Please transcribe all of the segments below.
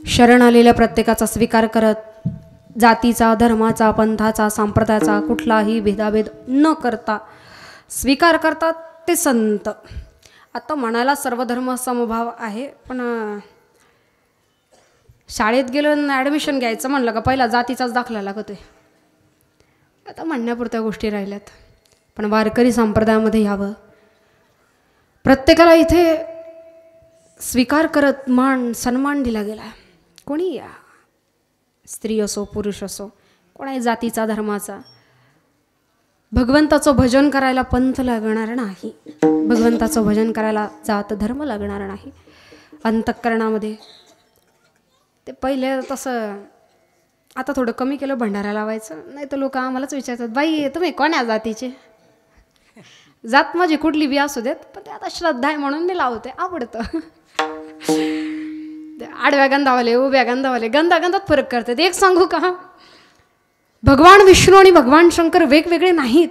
शरण आलेल्या प्रत्येकाचा स्वीकार करत जातीचा, धर्माचा, पंथाचा, संप्रदायाचा कुठलाही भेदाभेद न करता स्वीकार करतात ते संत. आता म्हणायला सर्वधर्म समभाव आहे, पण शाळेत गेलं ॲडमिशन घ्यायचं म्हणलं का पहिला जातीचाच दाखला लागतोय. आता म्हणण्यापुरत्या गोष्टी राहिल्यात. पण वारकरी संप्रदायामध्ये यावं, प्रत्येकाला इथे स्वीकार करत मान सन्मान दिला गेला. कोणी या, स्त्री असो पुरुष असो, कोणाही जातीचा धर्माचा. भगवंताचं भजन करायला पंथ लागणार नाही, भगवंताचं भजन करायला जात धर्म लागणार नाही. अंतःकरणामध्ये ते पहिले तसं आता थोडं कमी केलं, भंडारा लावायचं. नाही तर लोक आम्हालाच विचारतात, बाई तुम्ही कोण्या जातीचे? जात माझी कुठली बी असू देत, पण ते आता श्रद्धा आहे म्हणून मी लावते, आवडतं. आडव्या गंधावाले, उभ्या गंधावाले, गंधात फरक करतात. एक सांगू का, भगवान विष्णू आणि भगवान शंकर वेगवेगळे नाहीत.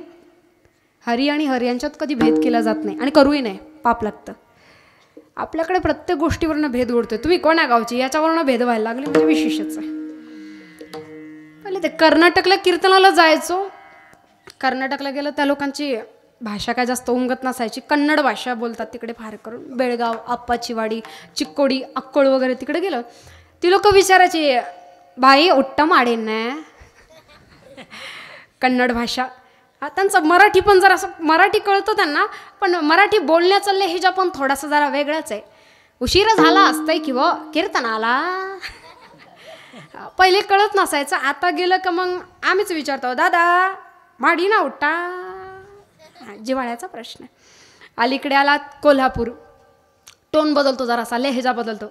हरी आणि हर यांच्यात कधी भेद केला जात नाही आणि करूही नाही, पाप लागतं. आपल्याकडे प्रत्येक गोष्टीवरनं भेद उडतोय. तुम्ही कोण्या गावची याच्यावरनं भेद व्हायला लागले म्हणजे विशेषच आहे. पहिले ते कर्नाटकला कीर्तनाला जायचो. कर्नाटकला गेलं त्या लोकांची भाषा काय जास्त उमगत नसायची. कन्नड भाषा बोलतात तिकडे फार करून. बेळगाव, आप्पाचीवाडी, चिक्कोडी, अक्कोळ वगैरे तिकडे गेलं, ती लोक विचारायची, बाई उट्टा माडेन ना. कन्नड भाषा. त्यांचं मराठी पण जरा असं मराठी कळतं त्यांना, पण मराठी बोलण्याचा लहेजा पण थोडासा जरा वेगळाच आहे. उशिरा झाला असतंय किंवा कीर्तनाला पहिले कळत नसायचं. आता गेलं का मग आम्हीच विचारतो, दादा माडी ना उट्टा. जिव्हाळ्याचा प्रश्न. अलीकडे आलात कोल्हापूर, टोन बदलतो जरासा, लहेजा बदलतो.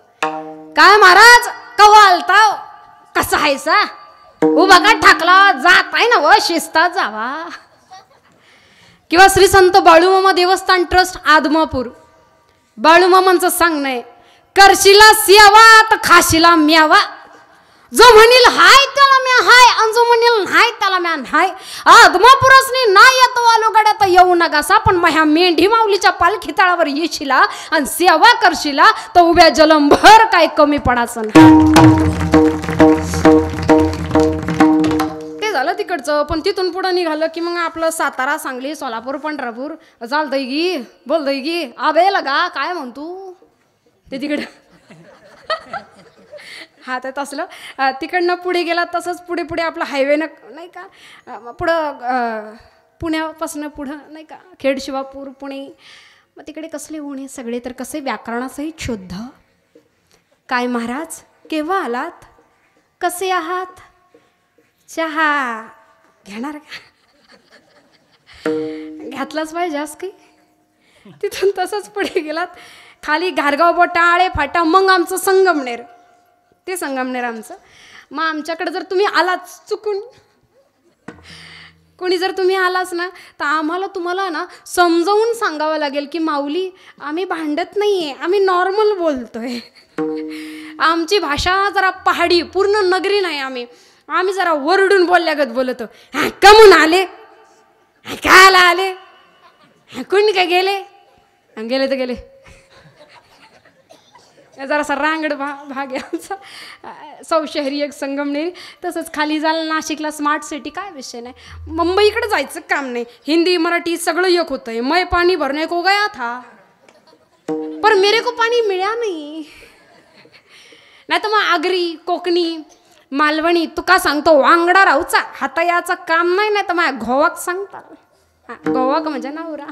काय महाराज कवा आलता, कसा आहेसा, उभा का ठाकला, जात आहे ना व शिस्तात जावा. किंवा श्री संत बाळूमामा देवस्थान ट्रस्ट आदमापूर, बाळूमामांचं सांगणं आहे, करशीला सियावा तर खाशीला म्यावा. जो म्हणील हाय त्याला म्या हाय, आणि जो म्हणील नाही त्याला म्या नाही. आदमापुरसनी नाही येतो आलो गड्यात येऊ नगासा, पण माझ्या मेंढी माऊलीच्या पालखी तळावर येशीला आणि सेवा करशीला तर उभ्या जलंभर काय कमी पडाचं. ते झालं तिकडचं. पण तिथून पुढं निघालं की मग आपलं सातारा, सांगली, सोलापूर, पंढरपूर. चालतंय की, बोलतंय की, आबे लगा काय म्हणतो ते तिकडं. हा तर तसलं तिकडनं पुढे गेला तसंच पुढे पुढे आपलं हायवेनं नाही का, पुढं पुण्यापासून पुढं नाही का, खेड, शिवापूर, पुणे. मग तिकडे कसले उणे सगळे, तर कसे व्याकरणासहित शुद्ध. काय महाराज केव्हा आलात, कसे आहात, चहा घेणार का, घातलाच पाहिजे आज काही. तिथून तसंच पुढे गेलात, खाली घारगाव, बोटाळे फाटा, मग आमचं संगमनेर. ते संगमनेर आमचं. मग आमच्याकडे जर तुम्ही आलात चुकून, कोणी जर तुम्ही आलाच ना, तर आम्हाला तुम्हाला ना समजावून सांगावं लागेल की माऊली आम्ही भांडत नाही आहे, आम्ही नॉर्मल बोलतोय. आमची भाषा जरा पहाडी, पूर्ण नगरी नाही. आम्ही जरा वरडून बोलल्यागत बोलतो. हा कमून आले, कायला आले, कोणी काय गेले, गेले तर गेले. जरासा रांगड भाग आहे आमचा. सौशहरी एक संगमनेरी. तसंच खाली जायला नाशिकला स्मार्ट सिटी, काय विषय नाही. मुंबईकडे जायचं काम नाही, हिंदी मराठी सगळं एक होतंय. मैं पाणी भरने को गया था पर मेरे को पाणी मिळा नाही. नाही तर मग आगरी, कोकणी, मालवणी तुका सांगतो वांगडा राहूचा हातायाचा काम नाही. नाही तर मग गोवाक सांगतात, गोवाक म्हणजे नवरा.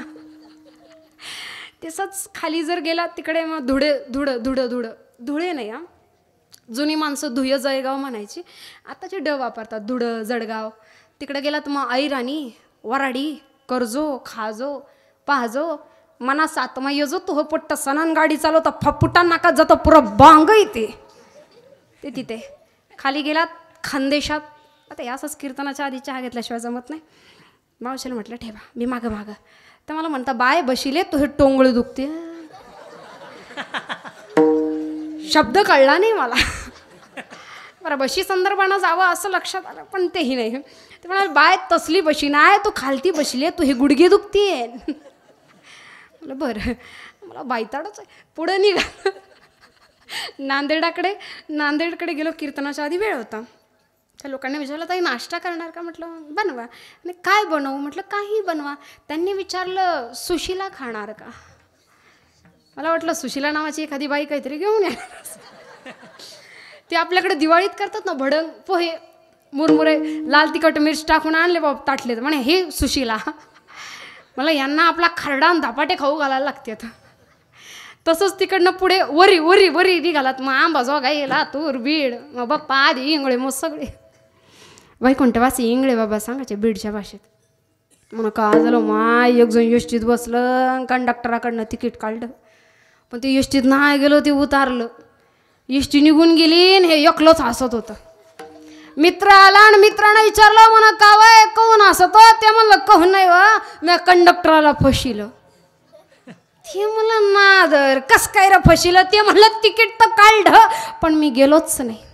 तसंच खाली जर गेला तिकडे मग धुळे नाही हा, जुनी माणसं धुय जळगाव म्हणायची, आताचे ड वापरतात, धुळं जळगाव. तिकडे गेला तर मग ऐराणी, वराडी, कर्जो, खाजो, पाहजो, मना सातमा येजो तो पट्ट सणान गाडी चालवता फपुटा नाकात जातो पुरं बांग येते ते तिथे. खाली गेलात खानदेशात. आता यासच कीर्तनाच्या आधी चहा घेतल्याशिवाय जमत नाही. मावशीला म्हटलं ठेवा, मी मागं तर मला म्हणता बाय बशिले तो हे टोंगळ दुखते. शब्द कळला नाही मला. बरं बशी संदर्भानं जावं असं लक्षात आलं, पण तेही नाही. ते म्हणाल बाय तसली बशी नाही, तू खालती बसली तू हे गुडघे दुखतीये. मला बरं, मला बायताडच आहे. पुढं निघा नांदेडकडे गेलो. कीर्तनाच्या आधी वेळ होता. त्या लोकांनी विचारलं, ताई नाश्ता करणार का? म्हटलं बनवा. आणि काय बनवू? म्हटलं काही बनवा. त्यांनी विचारलं, सुशिला खाणार का? मला वाटलं सुशिला नावाची एखादी बाई काहीतरी घेऊन येणार. ते आपल्याकडे दिवाळीत करतात ना, भडंग, पोहे, मुरमुरे, लाल तिखट मिर्च टाकून आणले बाबा ताटले. म्हणे हे सुशिला. मला यांना आपला खरडा आणि धपाटे खाऊ घालायला लागतात. तसंच तिकडनं पुढे वरी वरी वरी निघालात. मग आंबा जोगा येला, तूर, बीड, मग बाप्पा आधी इंगळे, मग सगळे वैकुंठवासी इंगळे बाबा सांगायचे बीडच्या भाषेत. म्हणून का झालं, माय एक जण एसटीत बसलं, कंडक्टराकडनं तिकीट काढलं. पण ते एसटीत नाही गेलो, ते उतारलं. एसटी निघून गेली आणि हे एकलंच हसत होतं. मित्र आला आणि मित्रानं विचारलं, म्हणा का वय कहून हसत? ते म्हणलं कहून नाही वा, मी कंडक्टरला फसिलं. ते मला नादर कस काय रे फसिलं? ते म्हणलं तिकीट तर काढलं पण मी गेलोच नाही.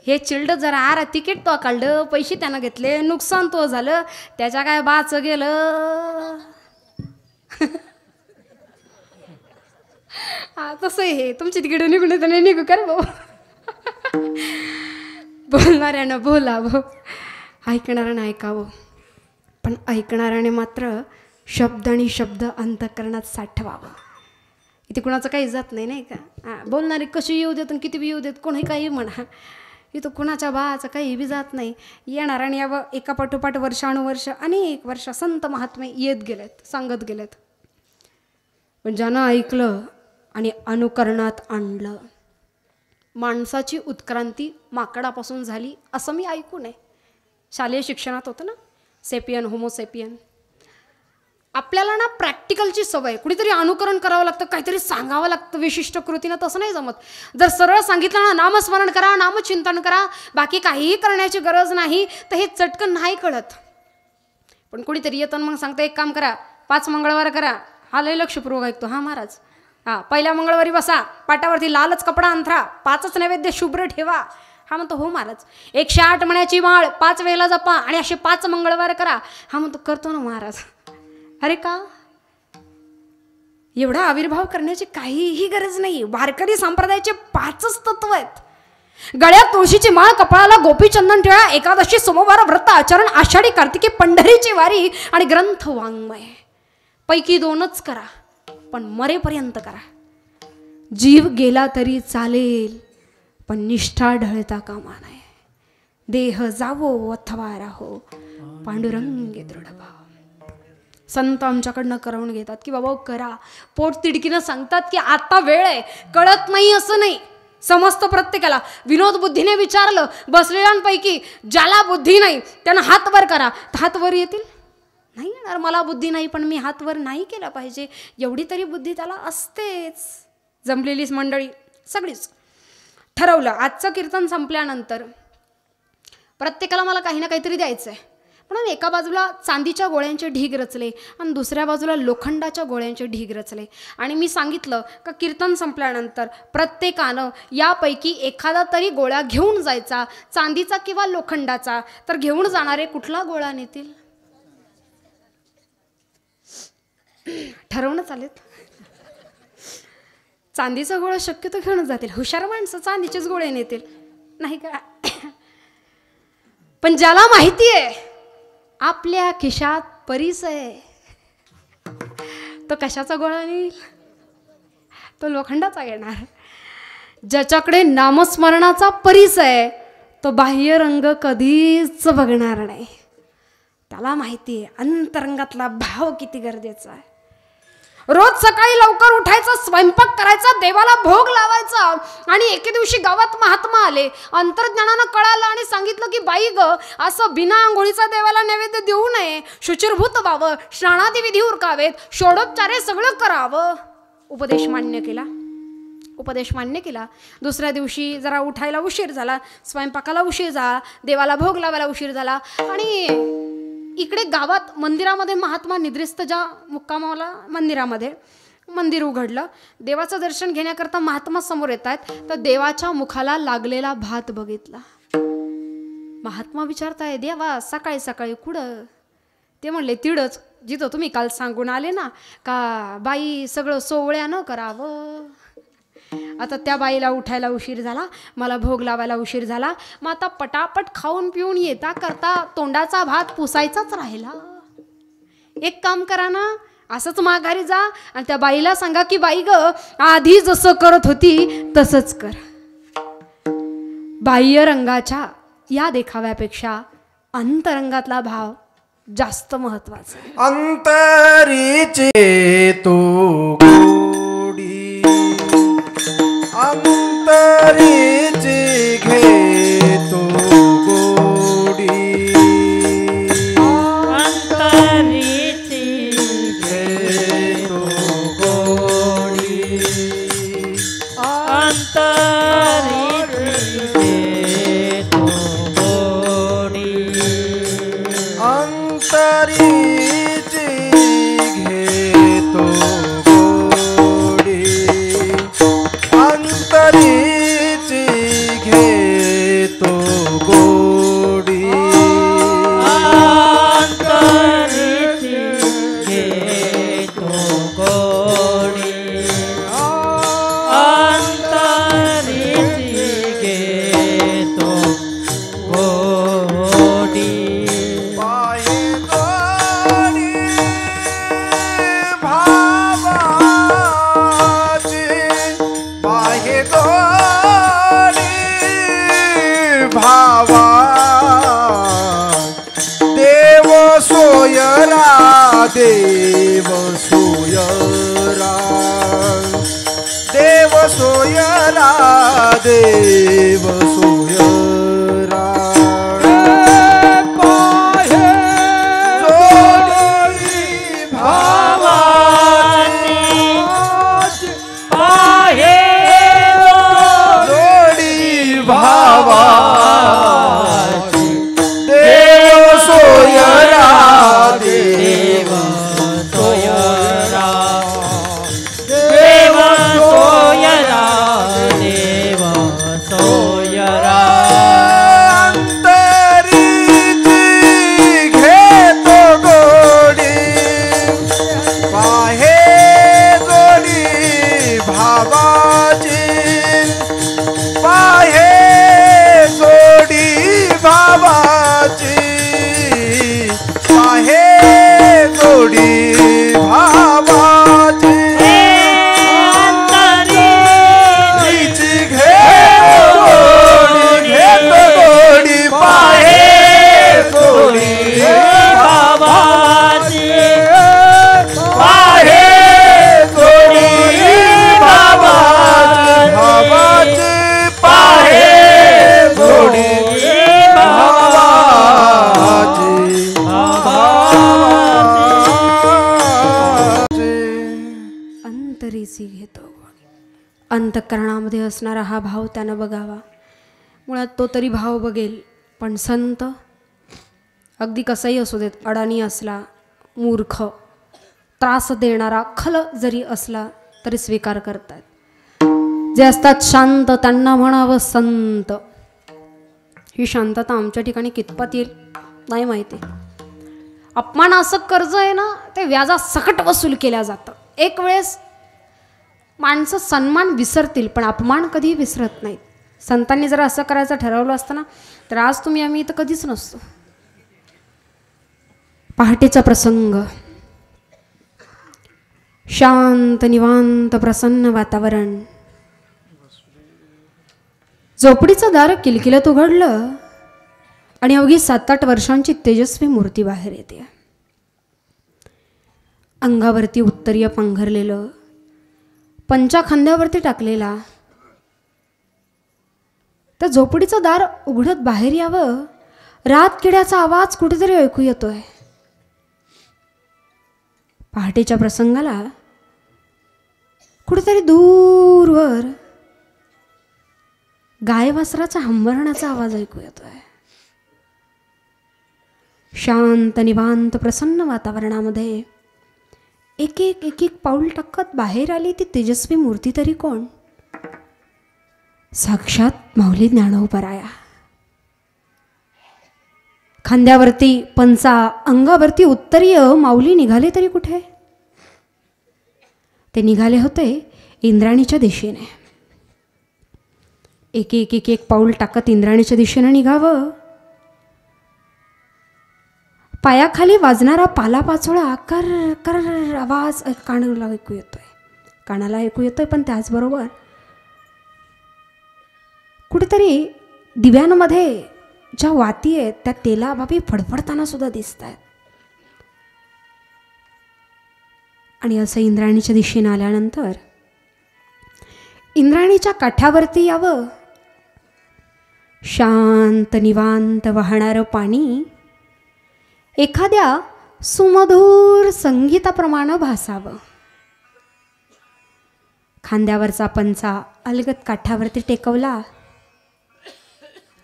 हे चिल्ड जरा आरा तिकीट तो काढलं, पैसे त्यानं घेतले, नुकसान तो झालं, त्याच्या काय बाच गेलं. हा तसं हे तुमची तिकीट निघून येतं नाही निघू कर भाऊ. बोलणाऱ्यानं बोलावं, ऐकणाऱ्यानं ऐकावं. पण ऐकणाऱ्याने मात्र शब्द आणि शब्द अंतःकरणात साठवावं. इथे कुणाचं काही जात नाही, नाही का? बोलणारे कशी येऊ देत आणि किती बी येऊ देत, कोणी काही म्हणा, इथं कुणाच्या बाचं काही बी जात नाही. येणाऱ्याने यावं एका पाठोपाठ वर्षानुवर्ष अनेक वर्ष संत महात्मे येत गेलेत, सांगत गेलेत. पण ज्यानं ऐकलं आणि अनुकरणात आणलं, माणसाची उत्क्रांती माकडापासून झाली असं मी ऐकू नये. शालेय शिक्षणात होतं ना, सेपियन होमोसेपियन. आपल्याला ना प्रॅक्टिकलची सवय, कुणीतरी अनुकरण करावं लागतं, काहीतरी सांगावं लागतं विशिष्ट कृतीनं. तसं नाही जमत. जर सरळ सांगितलं ना, नामस्मरण करा, नामचिंतन करा, बाकी काहीही करण्याची गरज नाही, तर हे चटकन नाही कळत. पण कुणीतरी येतं मग सांगतं, एक काम करा, 5 मंगळवार करा. हा लय लक्षपूर्वक ऐकतो. हा महाराज, हा पहिल्या मंगळवारी बसा, पाटावरती लालच कपडा अंथरा, 5च नैवेद्य शुभ्र ठेवा. हा म्हणतो हो महाराज. 108 मण्याची माळ 5 वेळेला जपा आणि असे 5 मंगळवार करा. हा म्हणतो करतो ना महाराज. अरे का एवढा आविर्भाव करण्याची काहीही गरज नाही. वारकरी संप्रदायाचे 5च तत्व आहेत. गळ्यात तुळशीची माळ, कपाळाला गोपीचंदन ठेवा, एकादशी, सोमवार, व्रत आचरण, आषाढी, कार्तिकी, पंढरीची वारी आणि ग्रंथ वाङ्मय. पैकी 2च करा, पण मरेपर्यंत करा. जीव गेला तरी चालेल, पण निष्ठा ढळता कामा नये. देह जावो अथवा राहो, पांडुरंगे दृढ भाव. संत आमच्याकडनं करवून घेतात की बाबा करा. पोट तिडकीनं सांगतात की आता वेळ आहे. कळत नाही असं नाही, समजतं प्रत्येकाला. विनोद बुद्धीने विचारलं बसलेल्यांपैकी, ज्याला बुद्धी नाही त्यानं हात वर करा, तर हात वर येतील? नाही येणार. मला बुद्धी नाही पण मी हात वर नाही केला पाहिजे, एवढी तरी बुद्धी त्याला असतेच. जमलेलीच मंडळी सगळीच ठरवलं, आजचं कीर्तन संपल्यानंतर प्रत्येकाला मला काही ना काहीतरी द्यायचं आहे. म्हणून एका बाजूला चांदीच्या गोळ्यांचे ढीग रचले आणि दुसऱ्या बाजूला लोखंडाच्या गोळ्यांचे ढीग रचले. आणि मी सांगितलं का कीर्तन संपल्यानंतर प्रत्येकानं यापैकी एखादा तरी गोळा घेऊन जायचा, चांदीचा किंवा लोखंडाचा. तर घेऊन जाणारे कुठला गोळा नेतील ठरवून चालेल. चांदीचा गोळा शक्यतो घेऊन जातील. हुशार माणसं चांदीचेच गोळे नेतील, नाही का? पण ज्याला माहिती आहे आपल्या खिशात परीस आहे, तो कशाचा गोळा नेईल? तो लोखंडाचा घेणार. ज्याच्याकडे नामस्मरणाचा परीस आहे तो बाह्य रंग कधीच बघणार नाही. त्याला माहिती आहे अंतरंगातला भाव किती गरजेचा आहे. रोज सकाळी लवकर उठायचं, स्वयंपाक करायचा, देवाला भोग लावायचा. आणि एके दिवशी गावात महात्मा आले, अंतर्ज्ञानानं कळालं आणि सांगितलं की बाई ग, असं बिना आंघोळीचा देवाला नैवेद्य देऊ नये, शुचिर्भूत व्हावं, स्नानादी विधी उरकावेत, षोडोपचारे सगळं करावं. उपदेश मान्य केला. दुसऱ्या दिवशी जरा उठायला उशीर झाला, स्वयंपाकाला उशीर झाला, देवाला भोग लावायला उशीर झाला. आणि इकडे गावात मंदिरामध्ये महात्मा निद्रिस्त ज्या मुक्कामाला मंदिर उघडलं. देवाचं दर्शन घेण्याकरता महात्मा समोर येत आहेत. तर देवाच्या मुखाला लागलेला भात बघितला. महात्मा विचारताय, देवा सकाळी सकाळी कुठं? ते म्हणले तिडच. जिथं तुम्ही काल सांगून आले ना का बाई सगळं सोवळ्यानं करावं. आता त्या बाईला उठायला उशीर झाला, मला भोग लावायला उशीर झाला, मग आता पटापट खाऊन पिऊन येता करता तोंडाचा भात पुसायचाच राहिला. एक काम करा ना, असंच माघारी जा आणि त्या बाईला सांगा की बाई ग, आधी जसं करत होती तसंच कर. बाह्य रंगाच्या या देखाव्यापेक्षा अंतरंगातला भाव जास्त महत्वाचा. अंतरीचे तो गोडी अंतरीचे घे तो गोडी अंतरीचे घे तो गोडी अंतरीचे घे तो गोडी अंतरीचे घेतो गोडी अंतरीचे घेतो गोडी अंतरीचे घेतो गोडी अंतरीचे घेतो गोडी पाहे गोडी भावाची पाहे गोडी भावा देव सोयरा देव सोयरा देव सोयरा देव सोयरा पाहे जोडी भावाची पाहे जोडी भावाची देव सोयरा देव सोयरा देव सोयरा देव सोयरा अंतरीची घेतो गोडी पाहे जोडी भावाची पाहे जोडी भावाची पाहे जोडी भावाची अंतरीची घेतो गोडी पाहे जोडी बाबाजी पाहे जोडी भावाची पाहे जोडी अंतरीची घेतो. अंतःकरणामध्ये असणारा हा भाव त्यानं बघावा. मुळात तो तरी भाव बघेल, पण संत अगदी कसाही असू देत, अडाणी असला, मूर्ख, त्रास देणारा, खल जरी असला तरी स्वीकार करतात. जे असतात शांत त्यांना म्हणावं संत. ही शांतता आमच्या ठिकाणी कितपत येईल नाही माहिती. अपमानाचं कर्ज आहे ना, ते व्याजासकट वसूल केल्या जातं. एक वेळेस माणसं सन्मान विसरतील पण अपमान कधी विसरत नाहीत. संतांनी जर असं करायचं ठरवलं असतं ना तर आज तुम्ही आम्ही इथं कधीच नसतो. पहाटेचा प्रसंग, शांत निवांत प्रसन्न वातावरण. झोपडीचं दार किलकिलत उघडलं आणि अवघी 7-8 वर्षांची तेजस्वी मूर्ती बाहेर येते. अंगावरती उत्तरीय पांघरलेलं, पंचा खांद्यावरती टाकलेला. त्या झोपडीचं दार उघडत बाहेर यावं, रातकिड्याचा आवाज कुठेतरी ऐकू येतोय. पहाटेच्या प्रसंगाला कुठेतरी दूरवर गाय वासराचा हंबरण्याचा आवाज ऐकू येतोय. शांत निवांत प्रसन्न वातावरणामध्ये एक एक पाऊल टाकत बाहेर आली ती तेजस्वी मूर्ती तरी कोण? साक्षात माऊली ज्ञानोबराया. खांद्यावरती पंचा, अंगावरती उत्तरीय माऊली निघाले तरी कुठे? ते निघाले होते इंद्राणीच्या दिशेने. एक एक एक एक पाऊल टाकत इंद्राणीच्या दिशेने निघावं. पायाखाली वाजणारा पालापाचोळा कर कर आवाज कानाला ऐकू येतोय. पण त्याचबरोबर कुठेतरी दिव्यांमध्ये ज्या वाती आहेत त्या तेलाभावी फडफडताना सुद्धा दिसत आहेत. आणि असं इंद्राणीच्या दिशेने आल्यानंतर इंद्राणीच्या काठावरती यावं. शांत निवांत वाहणारं पाणी एखाद्या सुमधुर संगीताप्रमाणे भासावं. खांद्यावरचा पंचा अलगद काठावरती टेकवला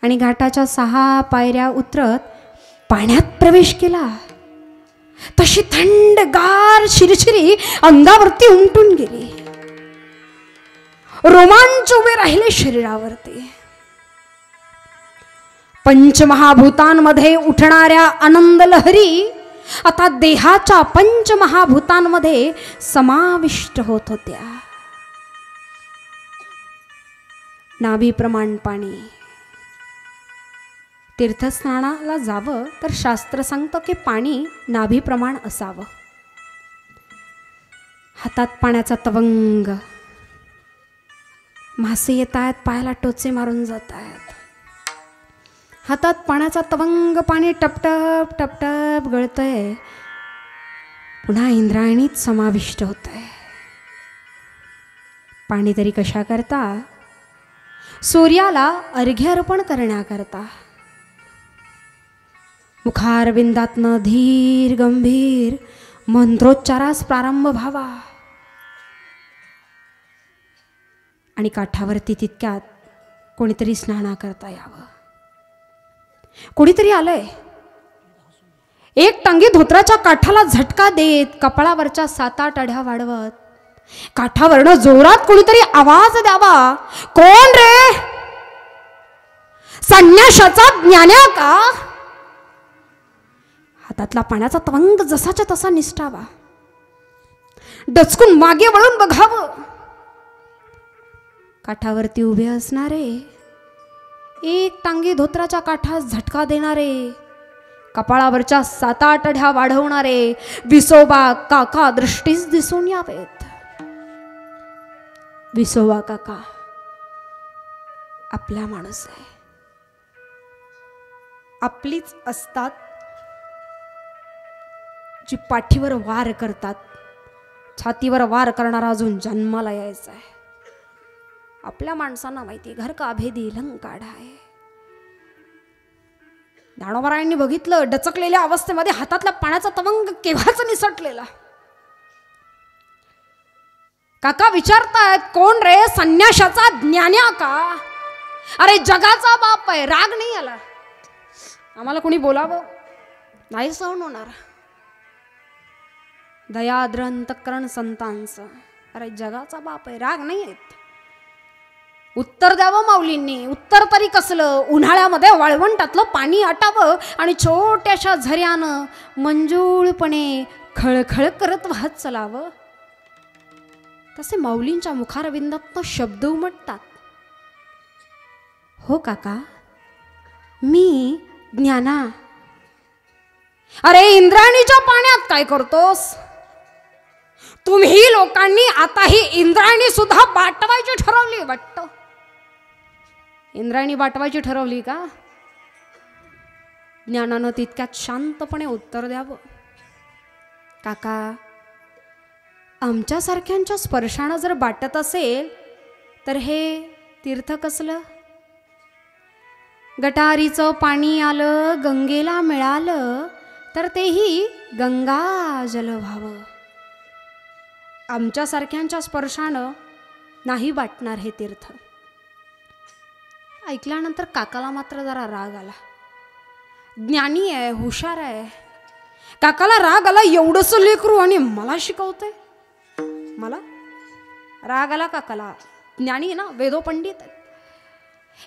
आणि घाटाच्या 6 पायऱ्या उतरत पाण्यात प्रवेश केला. तशी थंडगार शिरशिरी अंगावरती उमटून गेली. रोमांच उभे राहिले शरीरावरती. पंचमहाभूतांमध्ये उठणाऱ्या आनंद लहरी आता देहाच्या पंचमहाभूतांमध्ये समाविष्ट होत होत्या. नाभीप्रमाण पाणी. तीर्थस्नानाला जावं तर शास्त्र सांगतं की पाणी नाभीप्रमाण असावं. हातात पाण्याचा तवंग. मासे येत आहेत, पायाला टोचे मारून जात आहेत. हातात पाण्याचा तवंग. पाणी टपटप टपटप गळतंय. पुन्हा इंद्रायणीत समाविष्ट होतंय. पाणी तरी कशा करता? सूर्याला अर्घ्य अर्पण करण्याकरता. मुखारविंदातनं धीर गंभीर मंत्रोच्चारास प्रारंभ व्हावा. आणि काठावरती तितक्यात कोणीतरी स्नाना करता यावं. कोणीतरी आलंय. एक टांगी धोत्राच्या काठाला झटका देत कपाळावरच्या 7-8 अढ्या वाढवत काठावरनं जोरात कोणीतरी आवाज द्यावा. कोण रे? संन्याशाचा ज्ञान्या का? हातातला पाण्याचा तवंग जसाच्या तसा निष्ठावा. डचकून मागे वळून बघावं. काठावरती उभे असणारे, एक टांगी धोत्राच्या काठास झटका देणारे, कपाळावरच्या 7-8 अढ्या वाढवणारे विसोबा काका दृष्टीस दिसून यावेत. विसोबा काका आपला माणूस आहे. आपलीच असतात जी पाठीवर वार करतात. छातीवर वार करणारा अजून जन्माला यायचा आहे. आपल्या माणसांना माहिती घर का भेदी लंकाढा आहे. ज्ञानोबरायांनी बघितलं डचकलेल्या अवस्थेमध्ये हातातला पाण्याचा तवंग केव्हाच निसटलेला. काका विचारतायत कोण रे? संन्याशाचा ज्ञान्या का? अरे जगाचा बाप आहे. राग नाही आला. आम्हाला कोणी बोलावं नाही सहन होणार. दयाद्र अंतःकरण संतांचं. अरे जगाचा बाप आहे. राग नाही येत. उत्तर द्यावं माऊलींनी. उत्तर तरी कसलं? उन्हाळ्यामध्ये वाळवंटातलं पाणी आटावं आणि छोट्याशा झऱ्यानं मंजूळपणे खळखळ करत वाहत चलावं. तसे माऊलींच्या मुखारविंदात शब्द उमटतात. हो काका मी ज्ञाना. अरे इंद्रायणीच्या पाण्यात काय करतोस? तुम्ही लोकांनी आता ही इंद्रायणी सुद्धा बाटवायची ठरवली वाटतं. इंद्रायणी बाटवायची ठरवली का? ज्ञानानं तितक्यात शांतपणे उत्तर द्यावं. काका आमच्यासारख्यांच्या स्पर्शानं जर बाटत असेल तर हे तीर्थ कसलं? गटारीचं पाणी आलं गंगेला मिळालं तर तेही गंगाजल व्हावं. आमच्यासारख्यांच्या स्पर्शानं नाही वाटणार हे तीर्थ. ऐकल्यानंतर काकाला मात्र जरा राग आला. ज्ञानी आहे, हुशार आहे. काकाला राग आला. एवढंसं लेकरू आणि मला शिकवते. मला राग आला काकाला. ज्ञानी आहे ना, वेदोपंडित आहे.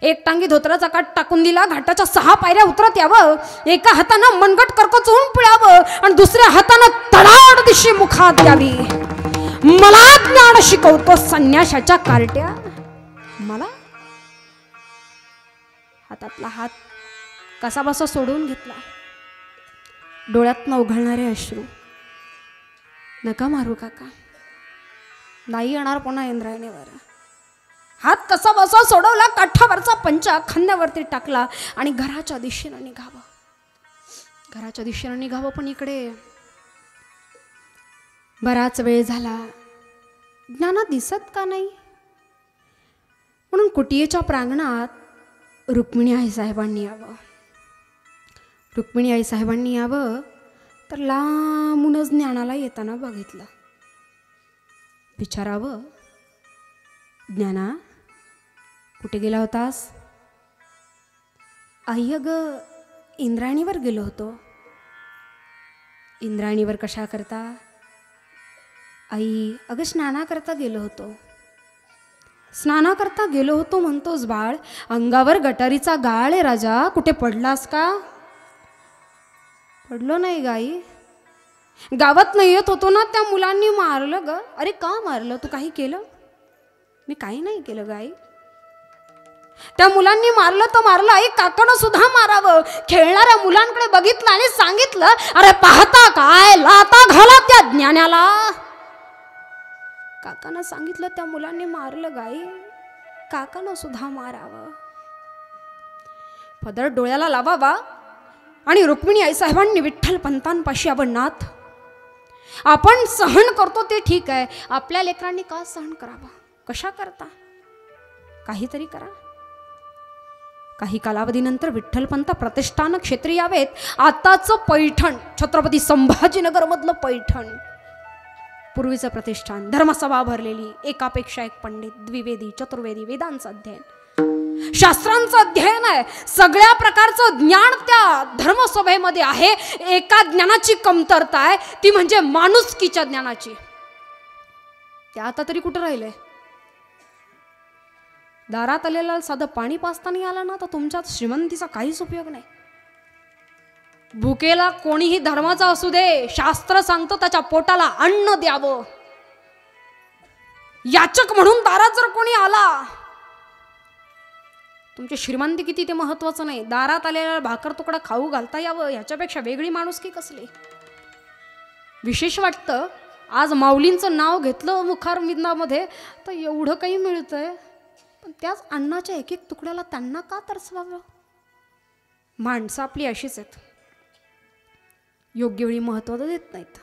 एक टांगी धोत्राचा काठ टाकून दिला, घाटाच्या 6 पायऱ्या उतरत यावं, एका हातानं मनगट करकचून पिळावं आणि दुसऱ्या हातानं तडाड दिशी मुखात द्यावी. मला ज्ञान शिकवतो संन्याशाच्या कार्ट्या. मला हातातला हात कसा बसा सोडून घेतला. डोळ्यातनं उघळणारे अश्रू. नका मारू काका, नाही येणार पुन्हा इंद्रायणीवर. हात कसा बसा सोडवला, काठावरचा पंचा खांद्यावरती टाकला आणि घराच्या दिशेनं निघावं. घराच्या दिशेनं निघावं, पण इकडे बराच वेळ झाला. ज्ञाना दिसत का नाही म्हणून कुटियेच्या प्रांगणात रुक्मिणी आईसाहेबांनी यावं. रुक्मिणी आईसाहेबांनी यावं तर लांबूनच ज्ञानाला येताना बघितलं. विचारावं, ज्ञाना कुठे गेला होतास? आई, अगं इंद्रायणीवर गेलो होतो. इंद्रायणीवर कशा करता? आई, अगं स्नानाकरता गेलो होतो. स्नानाकरता गेलो होतो म्हणतोस बाळ, अंगावर गटारीचा गाळ आहे राजा, कुठे पडलास का? पडलो नाही गाई. गावात नाही येत होतो ना, त्या मुलांनी मारलं ग. अरे का मारलं? तू काही केलं? मी काही नाही केलं गाई. त्या मुलांनी मारलं तर मारलं आई, काकानं सुद्धा मारावं. खेळणाऱ्या मुलांकडे बघितलं आणि सांगितलं, अरे पाहता काय, लाता घाला त्या ज्ञानाला. काकानं सांगितलं, त्या मुलांनी मारलं गाई, काकानं सुद्धा मारावं. पदर डोळ्याला लावावा आणि रुक्मिणी आईसाहेबांनी विठ्ठल पंतांपाशी यावं. नाथ, आपण सहन करतो ते ठीक आहे, आपल्या लेकरांनी का सहन करावं? कशा करता? काहीतरी करा. काही कालावधीनंतर विठ्ठलपंत प्रतिष्ठान क्षेत्री यावेत. आताचं पैठण, छत्रपती संभाजीनगर मधलं पैठण, पूर्वीचं प्रतिष्ठान, धर्मसभा भरलेली, एकापेक्षा एक पंडित, द्विवेदी चतुर्वेदी, वेदांचं अध्ययन, शास्त्रांचं अध्ययन आहे. सगळ्या प्रकारचं ज्ञान त्या धर्मसभेमध्ये आहे. एका ज्ञानाची कमतरता आहे, ती म्हणजे माणुसकीच्या ज्ञानाची. त्या आता तरी कुठं राहिलंय? दारात आलेला साधं पाणी पाजताना आला ना, तर तुमच्यात श्रीमंतीचा काहीच उपयोग नाही. भुकेला कोणीही धर्माचा असू दे, शास्त्र सांगतो त्याच्या पोटाला अन्न द्यावं. याचक म्हणून दारात जर कोणी आला, तुमची श्रीमंती किती ते महत्वाचं नाही, दारात आलेला भाकर तुकडा खाऊ घालता यावं, ह्याच्यापेक्षा वेगळी माणुसकी कसली? विशेष वाटतं, आज माऊलींचं नाव घेतलं मुखार विंदामध्ये तर एवढं काही मिळतंय, पण त्याच अन्नाच्या एक एक तुकड्याला त्यांना का तरसवावं? माणसं आपली अशीच आहेत, योग्य वेळी महत्त्व देत नाहीत.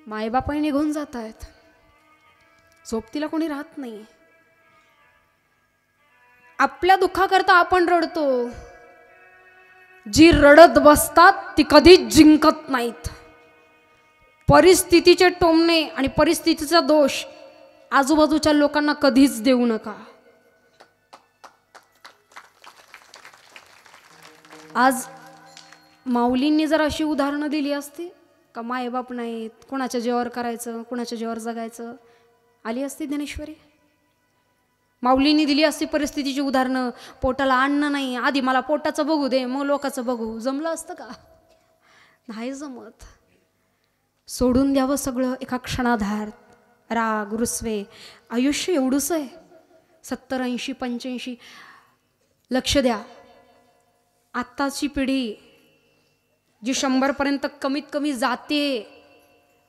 मायबापाही निघून जात आहेत, सोबतीला कोणी राहत नाही. आपल्या दुःखाकरता आपण रडतो, जी रडत बसतात ती कधीच जिंकत नाहीत. परिस्थितीचे टोमणे आणि परिस्थितीचा दोष आजूबाजूच्या लोकांना कधीच देऊ नका. आज माऊलींनी जर अशी उदाहरणं दिली असती का, मायबाप नाहीत, कोणाच्या जीवावर करायचं, कोणाच्या जीवावर जगायचं, आली असती ज्ञानेश्वरी. माऊलींनी दिली असती परिस्थितीची उदाहरणं, पोटाला अन्न नाही, आधी मला पोटाचं बघू दे मग लोकांचं बघू, जमलं असतं का? नाही जमत. सोडून द्यावं सगळं एका क्षणाधार. राग रुसवे, आयुष्य एवढंच आहे, 70, 80, 85. लक्ष द्या, आत्ताची पिढी जी 100पर्यंत कमीत कमी जाते,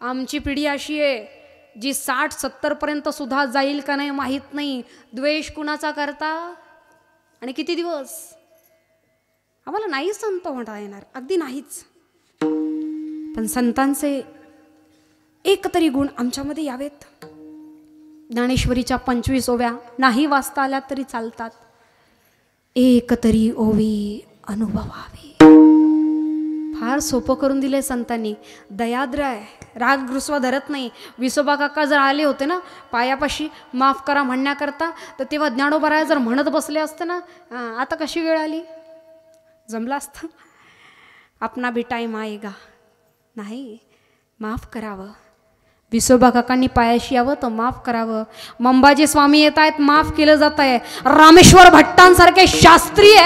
आमची पिढी अशी आहे जी 60-70पर्यंत सुद्धा जाईल का नाही माहीत नाही. द्वेष कुणाचा करता आणि किती दिवस? आम्हाला नाही संत म्हणता येणार, अगदी नाहीच, पण संतांचे एक तरी गुण आमच्यामध्ये यावेत. ज्ञानेश्वरीच्या 25 ओव्या नाही वाचता आल्या तरी चालतात. एक तरी ओवी अनुभवावी. फार सोपं करून दिले संतांनी. दयाद्र आहे, राग रुसवा धरत नाही. विसोबा काका जर आले होते ना पायापाशी माफ करा म्हणण्याकरता, तर तेव्हा ज्ञानोबराया जर म्हणत बसले असते ना, आता कशी वेळ आली, जमलं असतं. अपना भी टाइम आएगा. नाही, माफ करावं. विसोबा काकांनी पायाशी यावं तर माफ करावं. मंबाजी स्वामी येत आहेत, माफ केलं जात आहे. रामेश्वर भट्टांसारखे शास्त्रीय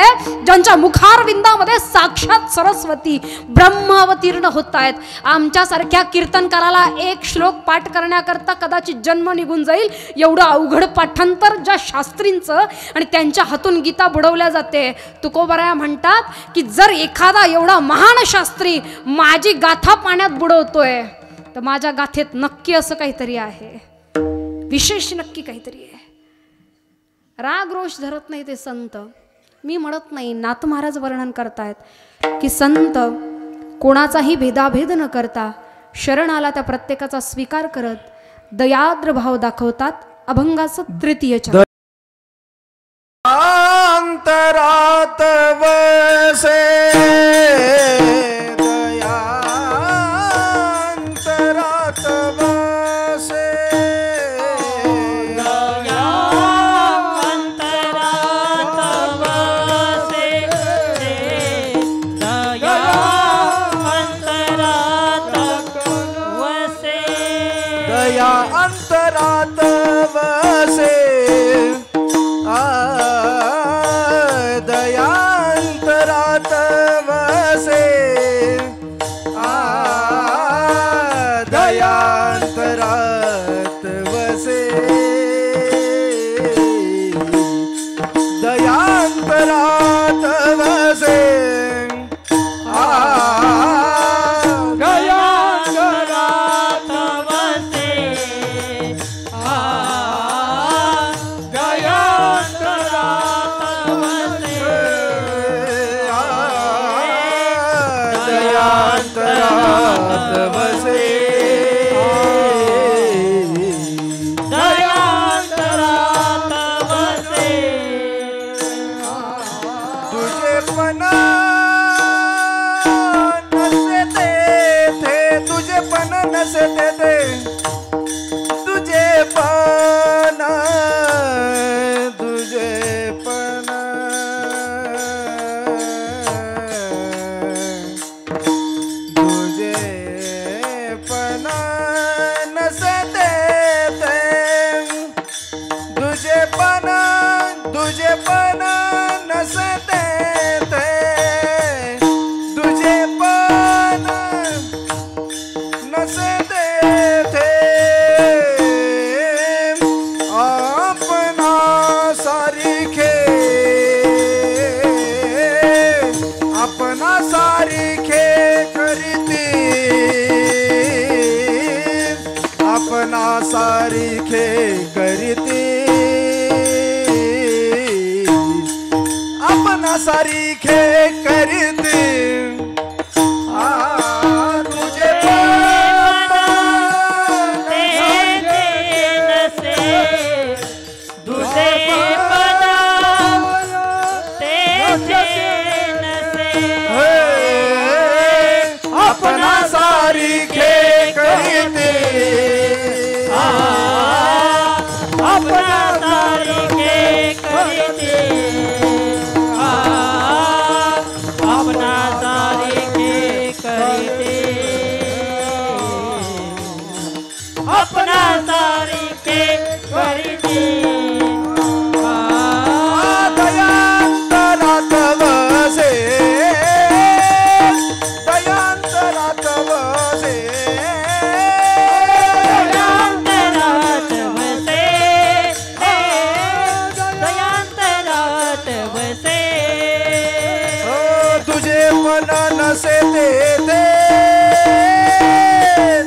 ज्यांच्या मुखारविंदामध्ये साक्षात सरस्वती ब्रह्मावतीर्ण होत आहेत. आमच्यासारख्या कीर्तनकाराला एक श्लोक पाठ करण्याकरता कदाचित जन्म निघून जाईल एवढं अवघड पाठांतर ज्या शास्त्रींचं, आणि त्यांच्या हातून गीता बुडवल्या जाते. तुकोबराया म्हणतात की जर एखादा एवढा महान शास्त्री माझी गाथा पाण्यात बुडवतोय तर माझ्या गाथेत नक्की असं काहीतरी आहे, विशेष नक्की काहीतरी आहे. राग रोष धरत नाही ते संत. मी म्हणत नाही, नाथ महाराज वर्णन करतायत की संत कोणाचाही भेदाभेद न करता शरणाला त्या प्रत्येकाचा स्वीकार करत दयाद्र भाव दाखवतात. अभंगाचं तृतीय चरण. अंतरात वसे दया अंतरात वसे दया अंतरात वसे दया अंतरात वसे दया अंतरात वसे दयांतरात वसे दयांतरात वसे दयांतरात वसे दयांतरात वसे दयांतरात वसे दयांतरात वसे तुझे पण नसे ते तुझे पण नसे ते तुझे पण तुझे पण तुझे पण नसे ते तुझे पण नसे ते तुझे पण नसे ते आपणा सारिखे आपणा सारिखे करीती आपणा सारिखे करीती आपणा सारिखे करीती तुझे पण नसे तुझे पण नसे आपणा सारिखे करीती अपना सारिखे करीते अपना सारिखे करीते अपना सारिखे करीते दयांतरात वसे दयांतरात वसे दयांतरात वसे दयांतरात वसे तुझे पण नसे ते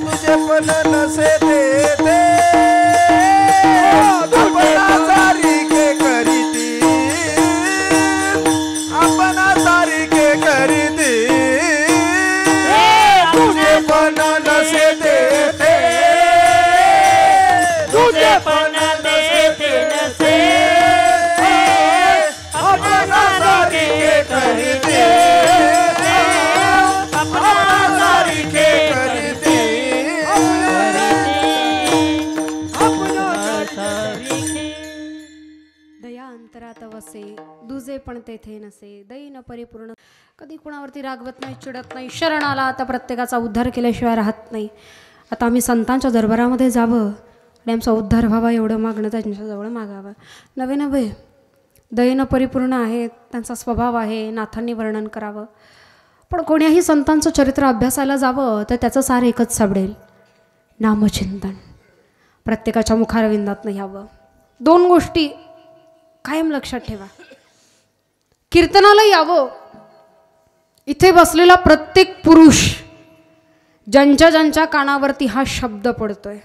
तुझे पण नसे ते आपणा सारिखे करीती आपणा सारिखे करीती तुझे पण नसे ते तुझे पण देते नसे आपणा सारिखे करीती अपना सारिखे करीती दया अंतरात वसे दुजे पण तेथे नसे दैन परिपूर्ण. कधी कुणावरती रागवत नाही, चिडत नाही, शरणाला आता प्रत्येकाचा उद्धार केल्याशिवाय राहत नाही. आता आम्ही संतांच्या दरबारामध्ये जावं आणि आमचा उद्धार व्हावा एवढं मागणं त्यांच्याजवळ मागावं. नवे नवे दयेनं परिपूर्ण आहेत, त्यांचा स्वभाव आहे, नाथांनी वर्णन करावं. पण कोण्याही संतांचं चरित्र अभ्यासायला जावं तर त्याचं सार एकच सापडेल, नामचिंतन. प्रत्येकाच्या मुखारविंदातनं यावं. 2 गोष्टी कायम लक्षात ठेवा. कीर्तनाला यावं. इथे बसलेला प्रत्येक पुरुष ज्यांच्या ज्यांच्या कानावरती हा शब्द पडतोय,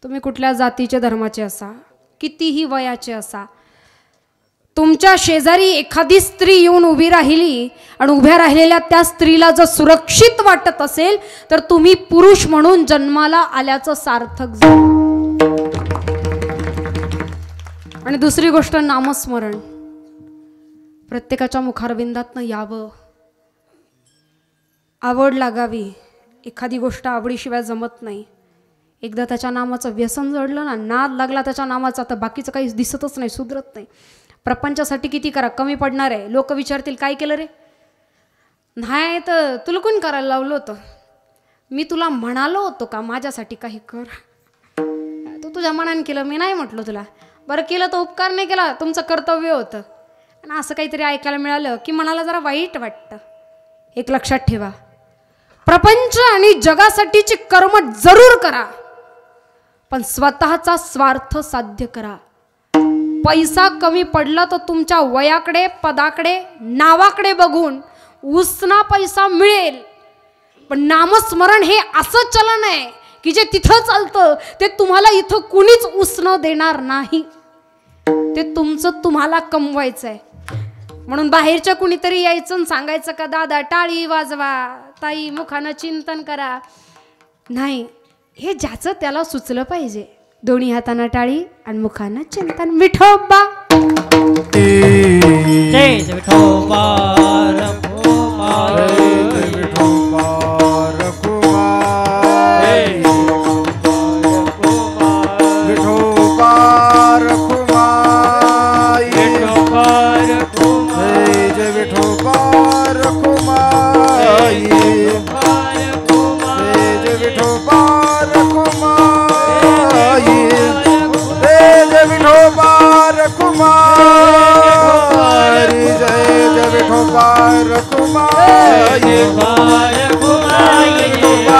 तुम्ही कुठल्या जातीचे धर्माचे असा, कितीही वयाचे असा, तुमच्या शेजारी एखादी स्त्री येऊन उभी राहिली आणि उभ्या राहिलेल्या त्या स्त्रीला जर सुरक्षित वाटत असेल तर तुम्ही पुरुष म्हणून जन्माला आल्याचं सार्थक झालं. आणि दुसरी गोष्ट नामस्मरण. प्रत्येकाच्या मुखारविंदातनं यावं. आवड लागावी. एखादी गोष्ट आवडीशिवाय जमत नाही. एकदा त्याच्या नामाचं व्यसन जडलं ना, नाद लागला त्याच्या नामाचा, तर बाकीचं काही दिसतच नाही, सुधरत नाही. प्रपंचासाठी किती करा, कमी पडणार आहे. लोक विचारतील काय केलं रे, नाही तर तुला कोण करायला लावलं होतं, मी तुला म्हणालो होतो का माझ्यासाठी काही कर, तू तुझ्या मनाने केलं, मी नाही म्हटलं तुला. बरं केलं तर उपकार नाही केला, तुमचं कर्तव्य होतं. आणि असं काहीतरी ऐकायला मिळालं की मनाला जरा वाईट वाटतं. एक लक्षात ठेवा, प्रपंच आणि जगासाठीची कर्म जरूर करा, पण स्वतःचा स्वार्थ साध्य करा. पैसा कमी पडला तर तुमच्या वयाकडे, पदाकडे, नावाकडे बघून उसना पैसा मिळेल. पण नामस्मरण हे असं चलन आहे की जे तिथं चालतं ते तुम्हाला इथं कुणीच उसणं देणार नाही. ते तुमचं तुम्हाला कमवायचं आहे. म्हणून बाहेरच्या कुणीतरी यायचं आणि सांगायचं का दादा टाळी वाजवा, ताई मुखानं चिंतन करा, नाही. हे ज्याचं त्याला सुचलं पाहिजे. दोन्ही हातानं टाळी आणि मुखानं चिंतन. विठोबा जय विठोबा रखुमा, विठोबा रखुमा, विठोबा रखुमा, विठोबा रखुमा, जय विठोबा रखुमा, जय विठोबा रखुमा, जय विठोबा रखुमा, जय विठोबा रखुमा, विठोबा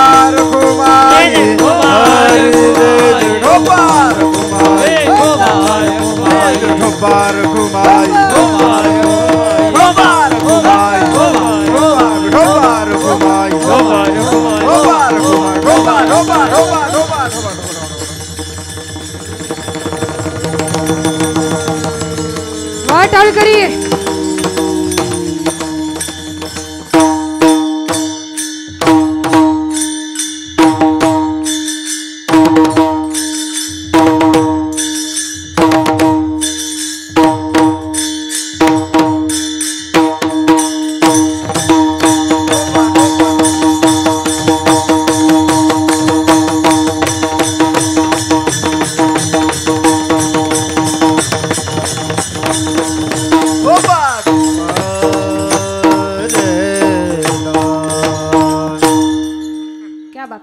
रखुमा, विठोबा रखुमा, विठोबा रखुमा, वा टाळकरी.